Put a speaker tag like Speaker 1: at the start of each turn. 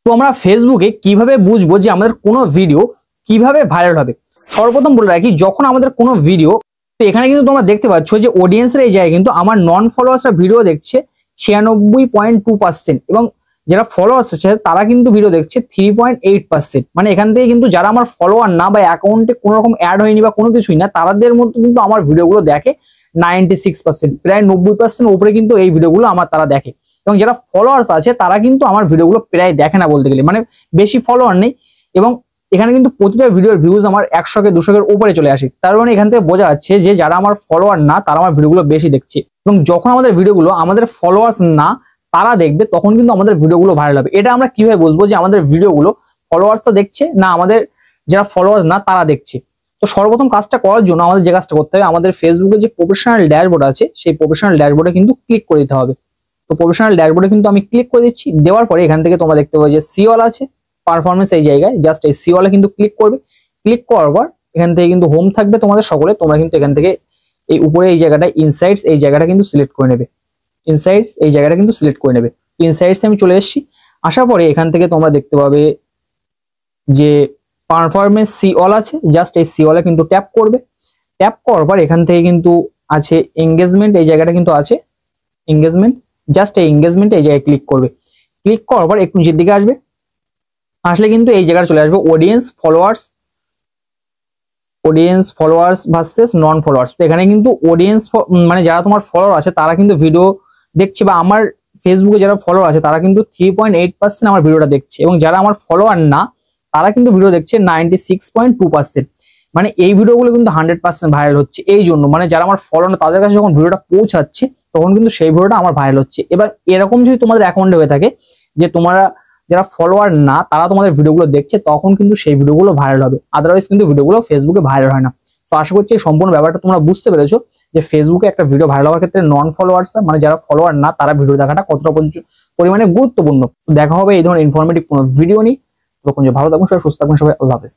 Speaker 1: তো আমরা ফেসবুকে কিভাবে বুঝবো যে আমাদের কোনো ভিডিও কিভাবে ভাইরাল হবে? সর্বপ্রথম বলে রাখি, যখন আমাদের কোনো ভিডিও, তো এখানে কিন্তু তোমরা দেখতে পাচ্ছ যে অডিয়েন্সের এই জায়গায় কিন্তু আমার নন ফলোয়ার্সরা ভিডিও দেখছে 96.2%, এবং যারা ফলোয়ার্স আছে তারা কিন্তু ভিডিও দেখছে 3.8%। মানে এখান থেকে কিন্তু যারা আমার ফলোয়ার না বা অ্যাকাউন্টে কোনো রকম অ্যাড হয়নি বা কোনো কিছুই না, তাদের মধ্যে কিন্তু আমার ভিডিওগুলো দেখে 96%, প্রায় 90% উপরে কিন্তু এই ভিডিওগুলো আমার তারা দেখে। এবং যারা ফলোয়ার্স আছে তারা কিন্তু আমার ভিডিওগুলো প্রায় দেখে না বলতে গেলে, মানে বেশি ফলোয়ার নেই। এবং এখানে কিন্তু প্রতিটা ভিডিওর ভিউজ আমার 100-কে 200-এর উপরে চলে আসে। তার মানে এখান থেকে বোঝা যাচ্ছে যে যারা আমার ফলোয়ার না তারা আমার ভিডিওগুলো বেশি দেখছে। এবং যখন আমাদের ভিডিওগুলো আমাদের ফলোয়ার্স না তারা দেখবে, তখন কিন্তু আমাদের ভিডিওগুলো ভাইরাল হবে। এটা আমরা কিভাবে বুঝবো যে আমাদের ভিডিওগুলো ফলোয়ার্সরা দেখছে না আমাদের যারা ফলোয়ার্স না তারা দেখছে? তো সর্বপ্রথম কাজটা করার জন্য আমাদের যে কাজটা করতে হবে, আমাদের ফেসবুকে যে প্রফেশনাল ড্যাশবোর্ড আছে সেই প্রফেশনাল ড্যাশবোর্ডে কিন্তু ক্লিক করে দিতে হবে। তো প্রফেশনাল ড্যাশবোর্ডে কিন্তু আমি ক্লিক করে দিচ্ছি। দেওয়ার পরে এখান থেকে তোমরা দেখতে পাবে যে সিওল আছে, পারফরমেন্স এই জায়গায়, জাস্ট এই সিওলে কিন্তু ক্লিক করবে। ক্লিক করার পর এখান থেকে কিন্তু হোম থাকবে তোমাদের সকলে, তোমরা কিন্তু এখান থেকে এই উপরে এই জায়গাটা ইনসাইটস এই জায়গাটা কিন্তু সিলেক্ট করে নেবে। ইনসাইটস এই জায়গাটা কিন্তু সিলেক্ট করে নেবে। ইনসাইটসে আমি চলে এসেছি। আসার পরে এখান থেকে তোমরা দেখতে পাবে যে পারফরমেন্স সিওল আছে, জাস্ট এই সিওলে কিন্তু ট্যাপ করবে। ট্যাপ করার পর এখান থেকে কিন্তু আছে এঙ্গেজমেন্ট, এই জায়গাটা কিন্তু আছে এঙ্গেজমেন্ট, জাস্ট এই এঙ্গেজমেন্ট এই জায়গায় ক্লিক করবে। ক্লিক করার পর একটু নিচের দিকে আসবে, আসলে কিন্তু এই জায়গায় চলে আসবে অডিয়েন্স ফলোয়ার্স ভার্সেস নন ফলোয়ার্স। তো এখানে কিন্তু অডিয়েন্স মানে যারা তোমার ফলোয়ার আছে তারা কিন্তু ভিডিও দেখছে, বা আমার ফেসবুকে যারা ফলোয়ার আছে তারা কিন্তু 3.8% আমার ভিডিওটা দেখছে, এবং যারা আমার ফলোয়ার না তারা কিন্তু ভিডিও দেখছে 96.2%। মানে এই ভিডিওগুলো কিন্তু 100% ভাইরাল হচ্ছে। এই জন্য মানে যারা আমার ফলোয়ার না তাদের কাছে যখন ভিডিওটা পৌঁছাচ্ছে তখন কিন্তু সেই ভিডিওটা আমার ভাইরাল হচ্ছে। এবার এরকম যদি তোমাদের অ্যাকাউন্টে হয়ে থাকে যে তোমরা যারা ফলোয়ার না তারা তোমাদের ভিডিওগুলো দেখছে, তখন কিন্তু সেই ভিডিওগুলো ভাইরাল হবে। আদারওয়াইজ কিন্তু ভিডিওগুলো ফেসবুকে ভাইরাল হয় না। তো আশা করছি এই সম্পূর্ণ ব্যাপারটা তোমরা বুঝতে পেরেছো যে ফেসবুকে একটা ভিডিও ভাইরাল হওয়ার ক্ষেত্রে নন ফলোয়ার্স মানে যারা ফলোয়ার না তারা ভিডিও দেখাটা কতটা পরিমাণে গুরুত্বপূর্ণ। দেখা হবে এই ধরনের ইনফরমেটিভ কোনো ভিডিও নিয়ে। তখন যে ভালো থাকুন, সবাই সুস্থ থাকুন, সবাই আল্লাহ হাফেজ।